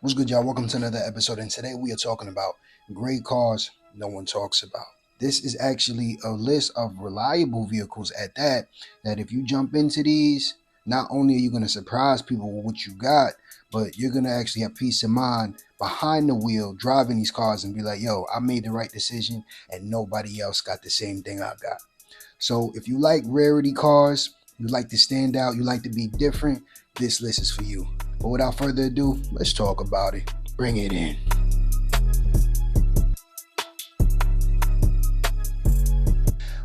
What's good, y'all? Welcome to another episode, and today we are talking about great cars no one talks about. This is actually a list of reliable vehicles at that if you jump into these, not only are you going to surprise people with what you got, but you're going to actually have peace of mind behind the wheel driving these cars and be like, yo, I made the right decision and nobody else got the same thing I got. So if you like rarity cars, you like to stand out, you like to be different, this list is for you. But without further ado, let's talk about it. Bring it in.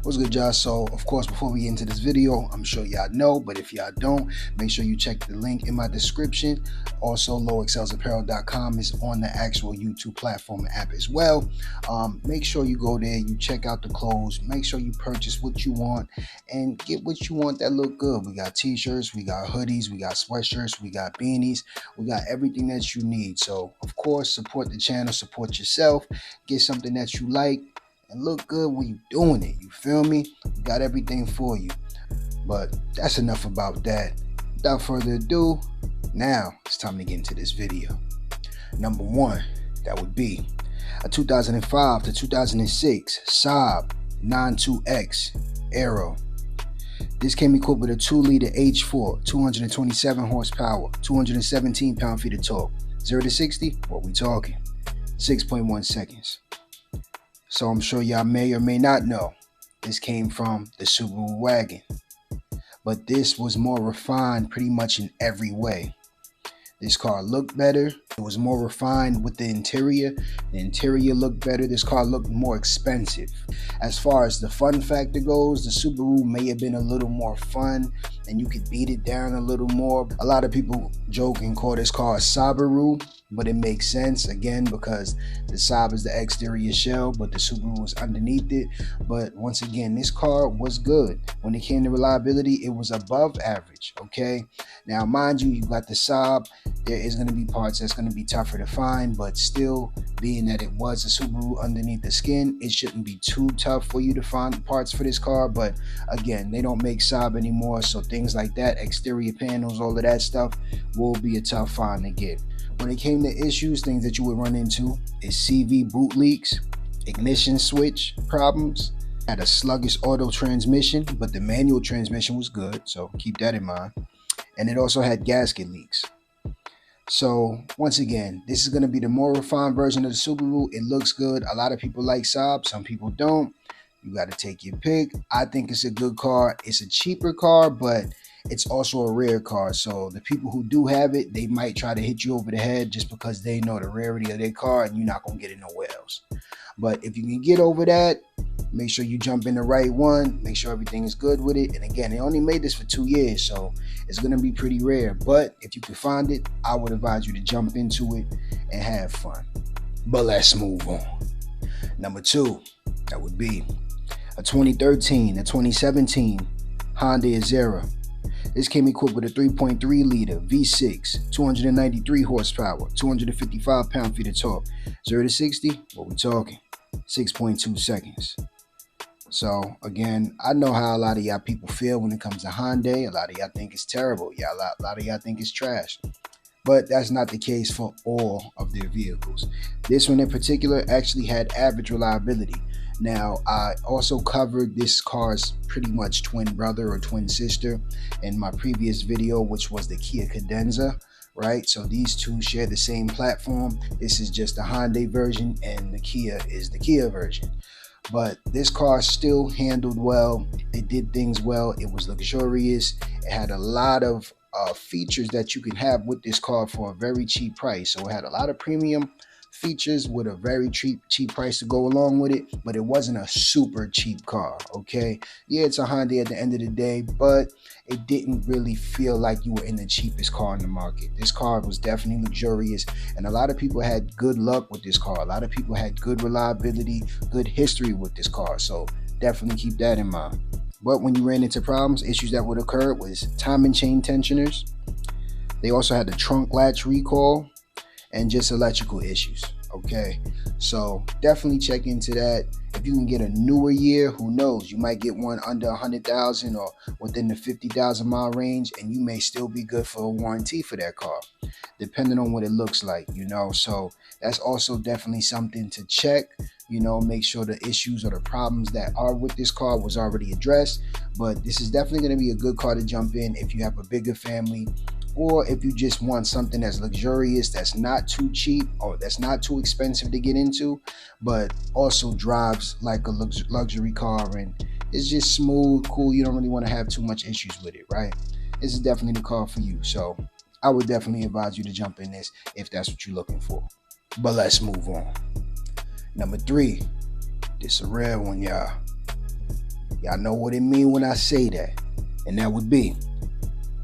What's good, y'all? So of course, before we get into this video, I'm sure y'all know, but if y'all don't, make sure you check the link in my description. Also, lowexcelsapparel.com is on the actual YouTube platform app as well. Make sure you go there, you check out the clothes, make sure you purchase what you want and get what you want that look good. We got t-shirts, we got hoodies, we got sweatshirts, we got beanies, we got everything that you need. So of course, support the channel, support yourself, get something that you like and look good when you're doing it. You feel me? We got everything for you. But that's enough about that. Without further ado, now it's time to get into this video. Number one, that would be a 2005 to 2006 Saab 92X Aero. This came equipped with a 2-liter H4, 227 horsepower, 217 pound-feet of torque. 0 to 60, what we talking? 6.1 seconds. So I'm sure y'all may or may not know, this came from the Subaru wagon. But this was more refined pretty much in every way. This car looked better. It was more refined with the interior. The interior looked better. This car looked more expensive. As far as the fun factor goes, the Subaru may have been a little more fun and you could beat it down a little more. A lot of people joke and call this car a Sabaru, but it makes sense again because the Saab is the exterior shell, but the Subaru was underneath it. But once again, this car was good. When it came to reliability, it was above average, okay? Now, mind you, you got the Saab. There is going to be parts that's going to be tougher to find, but still, being that it was a Subaru underneath the skin, it shouldn't be too tough for you to find parts for this car. But again, they don't make Saab anymore, so things like that, exterior panels, all of that stuff will be a tough find to get. When it came to issues, things that you would run into is CV boot leaks, ignition switch problems, had a sluggish auto transmission, but the manual transmission was good, so keep that in mind. And it also had gasket leaks. So once again, this is going to be the more refined version of the Subaru. It looks good. A lot of people like Saab, some people don't. You got to take your pick. I think it's a good car. It's a cheaper car, but it's also a rare car. So the people who do have it, they might try to hit you over the head just because they know the rarity of their car and you're not going to get it nowhere else. But if you can get over that, make sure you jump in the right one. Make sure everything is good with it. And again, they only made this for 2 years, so it's going to be pretty rare. But if you can find it, I would advise you to jump into it and have fun. But let's move on. Number two, that would be a 2013, a 2017 Honda Azera. This came equipped with a 3.3 liter V6, 293 horsepower, 255 pound-feet of torque. 0 to 60, what we talking? 6.2 seconds. So again, I know how a lot of y'all people feel when it comes to Hyundai. A lot of y'all think it's terrible. A lot of y'all think it's trash. But that's not the case for all of their vehicles. This one in particular actually had average reliability. Now, I also covered this car's pretty much twin brother or twin sister in my previous video, which was the Kia Cadenza, right? So these two share the same platform. This is just the Hyundai version and the Kia is the Kia version. But this car still handled well. It did things well. It was luxurious. It had a lot of features that you can have with this car for a very cheap price. So it had a lot of premium features with a very cheap price to go along with it, but it wasn't a super cheap car, okay? Yeah, it's a Hyundai at the end of the day, but it didn't really feel like you were in the cheapest car in the market. This car was definitely luxurious, and a lot of people had good luck with this car. A lot of people had good reliability, good history with this car, so definitely keep that in mind. But when you ran into problems, issues that would occur was timing chain tensioners. They also had the trunk latch recall and just electrical issues, Okay, so definitely check into that. If you can get a newer year, who knows, you might get one under 100,000 or within the 50,000 mile range, and you may still be good for a warranty for that car, depending on what it looks like, so that's also definitely something to check. Make sure the issues or the problems that are with this car was already addressed. But this is definitely going to be a good car to jump in if you have a bigger family, or if you just want something that's luxurious, that's not too cheap or that's not too expensive to get into, but also drives like a luxury car and it's just smooth, cool. You don't really want to have too much issues with it, right? This is definitely the car for you. So I would definitely advise you to jump in this if that's what you're looking for. But let's move on. Number 3, this is a rare one, y'all. Y'all know what it mean when I say that, and that would be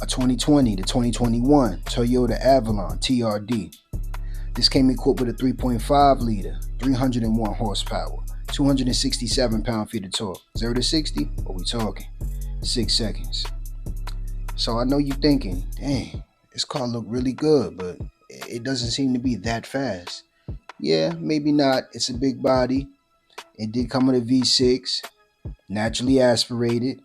a 2020 to 2021 Toyota Avalon TRD. This came equipped with a 3.5 liter, 301 horsepower, 267 pound-feet of torque. 0 to 60, what we talking? 6 seconds. So I know you're thinking, dang, this car look really good, but it doesn't seem to be that fast. Yeah, maybe not. It's a big body. It did come with a V6, naturally aspirated,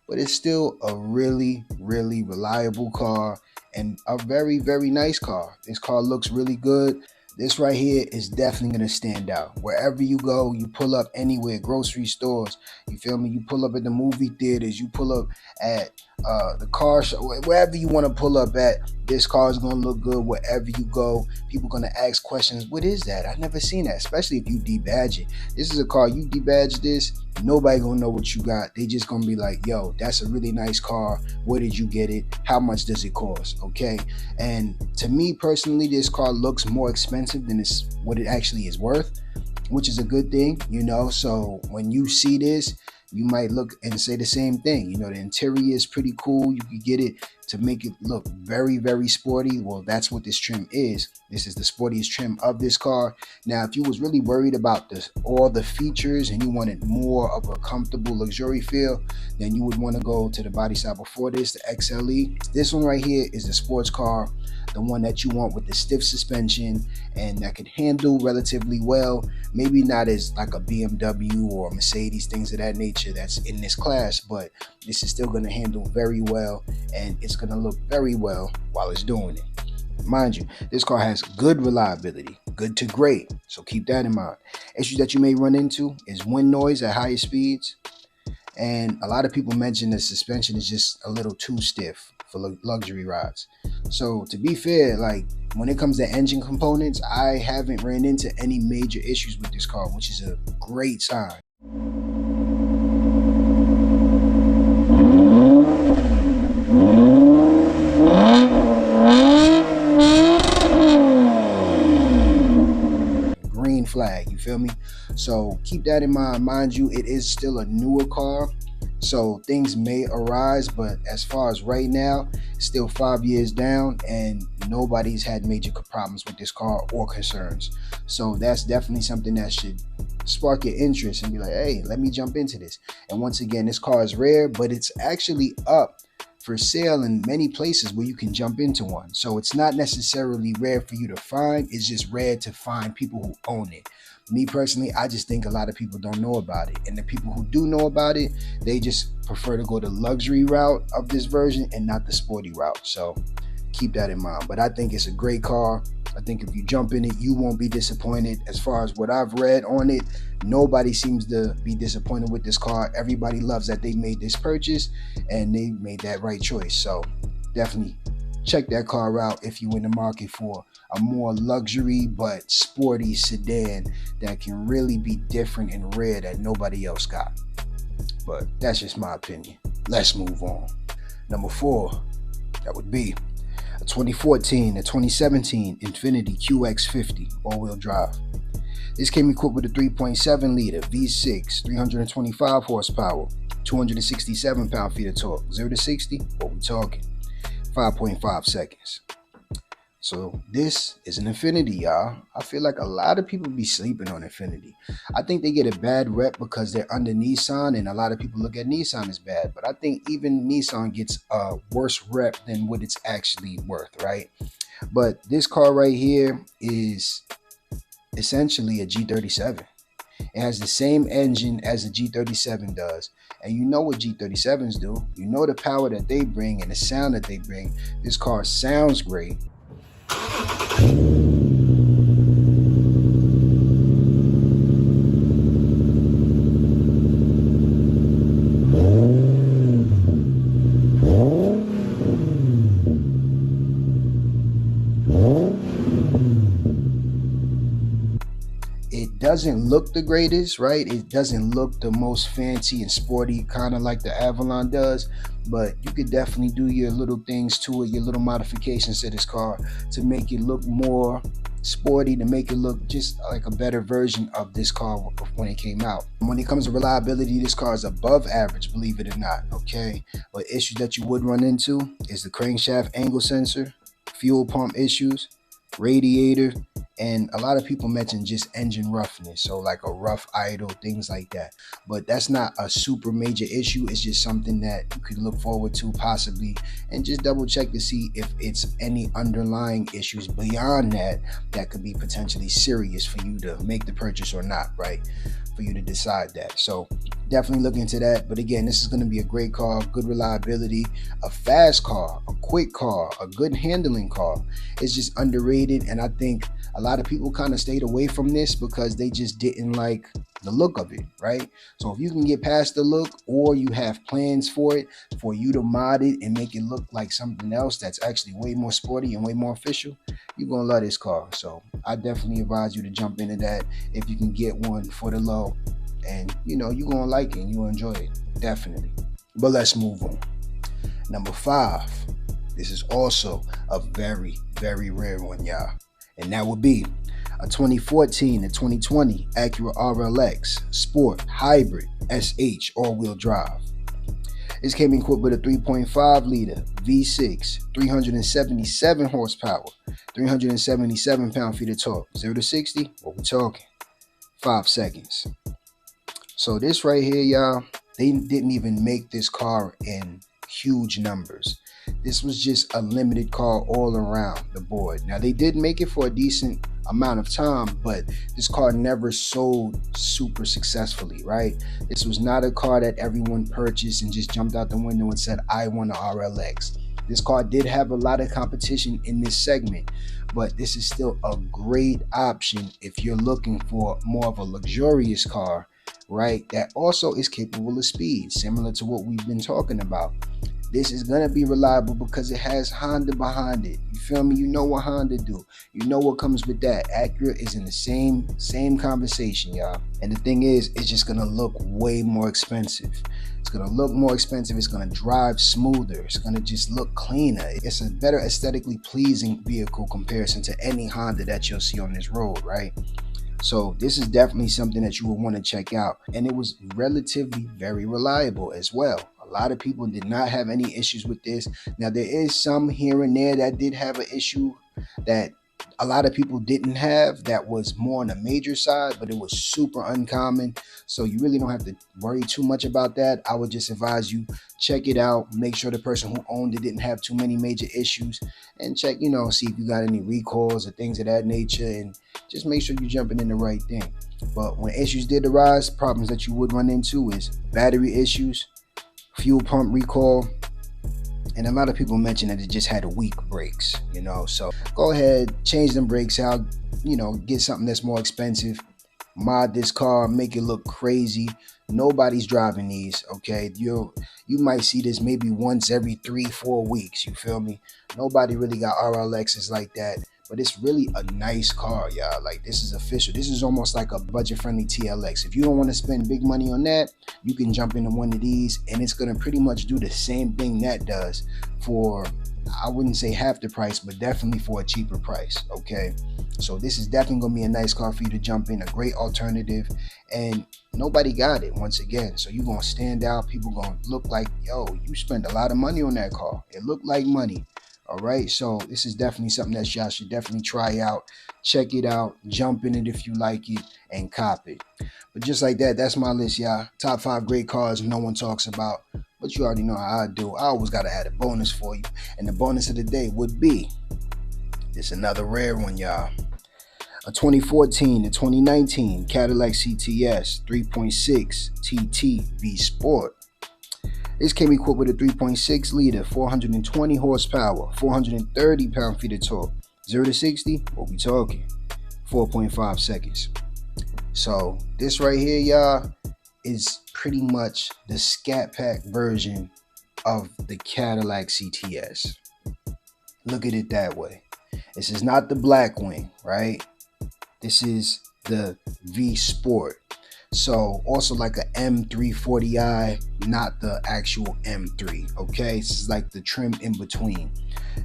but it's still a really, really reliable car and a very, very nice car. This car looks really good. This right here is definitely going to stand out. Wherever you go, you pull up anywhere, grocery stores, you feel me? You pull up at the movie theaters, you pull up at the car show, wherever you want to pull up at, this car is going to look good wherever you go. People going to ask questions, what is that? I've never seen that, especially if you debadge it. This is a car, you debadge this, nobody going to know what you got. They just going to be like, yo, that's a really nice car. Where did you get it? How much does it cost? Okay. And to me personally, this car looks more expensive than what it actually is worth, which is a good thing, so when you see this, you might look and say the same thing. The interior is pretty cool. You could get it to make it look very, very sporty. Well, that's what this trim is. This is the sportiest trim of this car. Now, if you was really worried about all the features and you wanted more of a comfortable luxury feel, then you would want to go to the body style before this, the XLE. This one right here is the sports car, the one that you want with the stiff suspension and that could handle relatively well. Maybe not as like a BMW or a Mercedes, things of that nature that's in this class, but this is still going to handle very well and it's going to look very well while it's doing it. Mind you, this car has good reliability, good to great, so keep that in mind. Issues that you may run into is wind noise at higher speeds, and a lot of people mention the suspension is just a little too stiff for luxury rides. So to be fair, like when it comes to engine components, I haven't ran into any major issues with this car, which is a great sign. Green flag, you feel me? So keep that in mind. Mind you, it is still a newer car, so things may arise, but as far as right now, still 5 years down and nobody's had major problems with this car or concerns. So that's definitely something that should spark your interest and be like, hey, let me jump into this. And once again, this car is rare, but it's actually up for sale in many places where you can jump into one. So it's not necessarily rare for you to find, it's just rare to find people who own it. Me personally, I just think a lot of people don't know about it. And the people who do know about it, they just prefer to go the luxury route of this version and not the sporty route. So keep that in mind. But I think it's a great car. I think if you jump in it, you won't be disappointed. As far as what I've read on it, nobody seems to be disappointed with this car. Everybody loves that they made this purchase and they made that right choice. So definitely check that car out if you're in the market for a more luxury but sporty sedan that can really be different and rare that nobody else got. But that's just my opinion. Let's move on. Number 4, that would be a 2014 to 2017 Infiniti QX50 all-wheel drive. This came equipped with a 3.7 liter V6, 325 horsepower, 267 pound-feet of torque. 0 to 60, what we talking? 5.5 seconds. So this is an Infiniti, y'all. I feel like a lot of people be sleeping on Infiniti. I think they get a bad rep because they're under Nissan, and a lot of people look at Nissan as bad. But I think even Nissan gets a worse rep than what it's actually worth, right? But this car right here is essentially a G37. It has the same engine as the G37 does. And you know what G37s do. You know the power that they bring and the sound that they bring. This car sounds great. It doesn't look the greatest, right? It doesn't look the most fancy and sporty, kind of like the Avalon does, but you could definitely do your little things to it, your little modifications to this car to make it look more sporty, to make it look just like a better version of this car when it came out. When it comes to reliability, this car is above average, believe it or not, okay? But issues that you would run into is the crankshaft angle sensor, fuel pump issues, radiator, and a lot of people mention just engine roughness, so like a rough idle, things like that. But that's not a super major issue. It's just something that you could look forward to possibly, and just double check to see if it's any underlying issues beyond that that could be potentially serious for you to make the purchase or not, right? For you to decide that. So definitely look into that. But again, this is going to be a great car, good reliability, a fast car, a quick car, a good handling car. It's just underrated, and I think a lot of people kind of stayed away from this because they just didn't like the look of it, right? So if you can get past the look, or you have plans for it, for you to mod it and make it look like something else that's actually way more sporty and way more official, you're gonna love this car. So I definitely advise you to jump into that if you can get one for the low, and you know you're gonna like it and you'll enjoy it, definitely. But let's move on. Number 5. This is also a very, very rare one, y'all, and that would be a 2014 to 2020 Acura RLX Sport Hybrid SH all-wheel drive. This came equipped with a 3.5 liter V6, 377 horsepower, 377 pound-feet of torque. 0 to 60, what we talking? 5 seconds. So this right here, y'all, they didn't even make this car in huge numbers. This was just a limited car all around the board. Now, they did make it for a decent amount of time, but this car never sold super successfully, right? This was not a car that everyone purchased and just jumped out the window and said, I want an RLX. This car did have a lot of competition in this segment, but this is still a great option if you're looking for more of a luxurious car, right? That also is capable of speed, similar to what we've been talking about. This is going to be reliable because it has Honda behind it. You feel me? You know what Honda do. You know what comes with that. Acura is in the same conversation, y'all. And the thing is, it's just going to look way more expensive. It's going to look more expensive. It's going to drive smoother. It's going to just look cleaner. It's a better aesthetically pleasing vehicle comparison to any Honda that you'll see on this road, right? So this is definitely something that you will want to check out. And it was relatively very reliable as well. A lot of people did not have any issues with this. Now, there is some here and there that did have an issue that a lot of people didn't have, that was more on the major side, but it was super uncommon. So you really don't have to worry too much about that. I would just advise you check it out. Make sure the person who owned it didn't have too many major issues, and check, see if you got any recalls or things of that nature, and just make sure you're jumping in the right thing. But when issues did arise, problems that you would run into is battery issues, fuel pump recall, and a lot of people mention that it just had weak brakes, so go ahead, change them brakes out, get something that's more expensive, mod this car, make it look crazy. Nobody's driving these, okay? You might see this maybe once every 3-4 weeks, you feel me? Nobody really got RLXs like that. But it's really a nice car, y'all. Like, this is official. This is almost like a budget-friendly TLX. If you don't want to spend big money on that, you can jump into one of these, and it's going to pretty much do the same thing that does for, I wouldn't say half the price, but definitely for a cheaper price, okay? So this is definitely going to be a nice car for you to jump in, a great alternative, and nobody got it, once again. So you're going to stand out. People going to look like, yo, you spent a lot of money on that car. It looked like money. All right, so this is definitely something that y'all should definitely try out. Check it out, jump in it if you like it, and cop it. But just like that, that's my list, y'all. Top 5 great cars no one talks about, but you already know how I do. I always got to add a bonus for you, and the bonus of the day would be, it's another rare one, y'all. A 2014 to 2019 Cadillac CTS 3.6 TT V Sport. This came equipped with a 3.6 liter, 420 horsepower, 430 pound-feet of torque. 0 to 60, what we talking? 4.5 seconds. So this right here, y'all, is pretty much the Scat Pack version of the Cadillac CTS. Look at it that way. This is not the Blackwing, right? This is the V Sport. So also like a M340i, not the actual M3, okay? This is like the trim in between.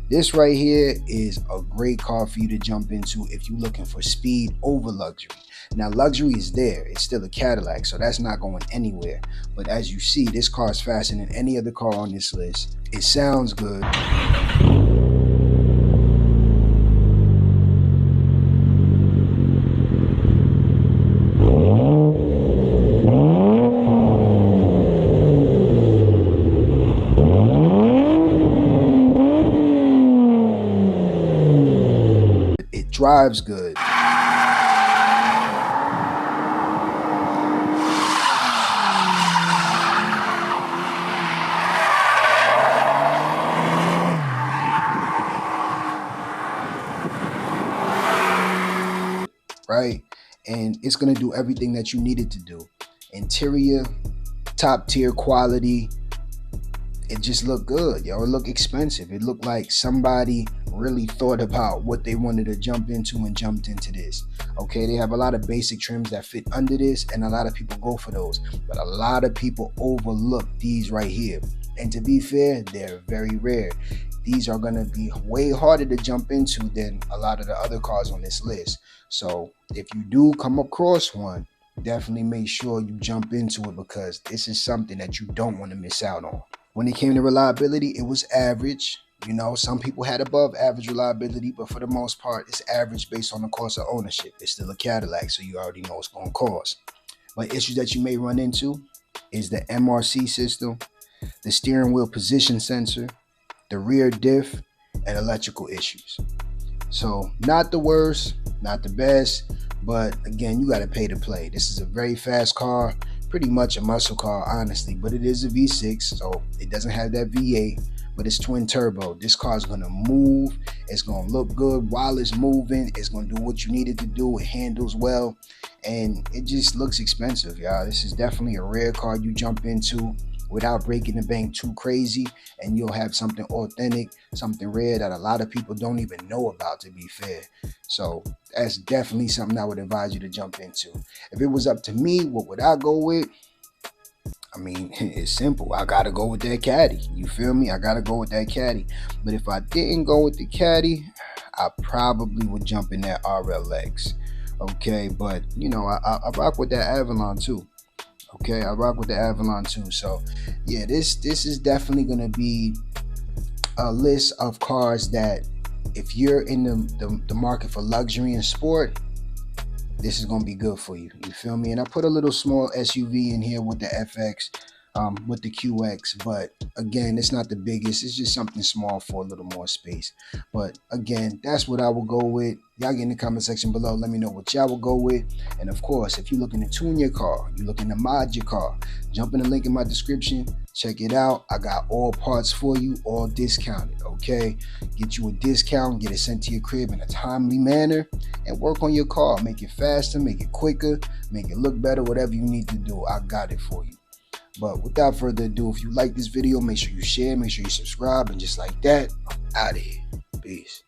This right here is a great car for you to jump into if you're looking for speed over luxury. Now luxury is there, it's still a Cadillac, so that's not going anywhere. But as you see, this car is faster than any other car on this list. It sounds good. It drives good. Right? And it's going to do everything that you need it to do. Interior, top tier quality. It just looked good, yo. It looked expensive. It looked like somebody really thought about what they wanted to jump into and jumped into this. Okay, they have a lot of basic trims that fit under this, and a lot of people go for those. But a lot of people overlook these right here. And to be fair, they're very rare. These are going to be way harder to jump into than a lot of the other cars on this list. So if you do come across one, definitely make sure you jump into it, because this is something that you don't want to miss out on. When it came to reliability, it was average. You know, some people had above average reliability, but for the most part, it's average based on the cost of ownership. It's still a Cadillac, so you already know it's going to cost. But issues that you may run into is the MRC system, the steering wheel position sensor, the rear diff, and electrical issues. So not the worst, not the best, but again, you got to pay to play. This is a very fast car, pretty much a muscle car, honestly, but it is a V6, so it doesn't have that V8, but it's twin turbo. This car is going to move. It's going to look good while it's moving. It's going to do what you need it to do. It handles well, and it just looks expensive, y'all. This is definitely a rare car you jump into without breaking the bank too crazy, and you'll have something authentic, something rare that a lot of people don't even know about, to be fair. So that's definitely something I would advise you to jump into. If it was up to me, what would I go with? I mean, it's simple. I gotta go with that Caddy. You feel me? I gotta go with that Caddy. But if I didn't go with the Caddy, I probably would jump in that RLX. Okay, but you know, I rock with that Avalon too. Okay, I rock with the Avalon too. So yeah, this is definitely gonna be a list of cars that if you're in the market for luxury and sport, this is gonna be good for you. You feel me? And I put a little small SUV in here with the FX, with the QX, but again, it's not the biggest. It's just something small for a little more space. But again, that's what I will go with. Y'all get in the comment section below. Let me know what y'all will go with. And of course, if you're looking to tune your car, you're looking to mod your car, jump in the link in my description. Check it out. I got all parts for you, all discounted. Okay, get you a discount, get it sent to your crib in a timely manner, and work on your car. Make it faster, make it quicker, make it look better. Whatever you need to do, I got it for you. But without further ado, if you like this video, make sure you share, make sure you subscribe, and just like that, I'm out of here. Peace.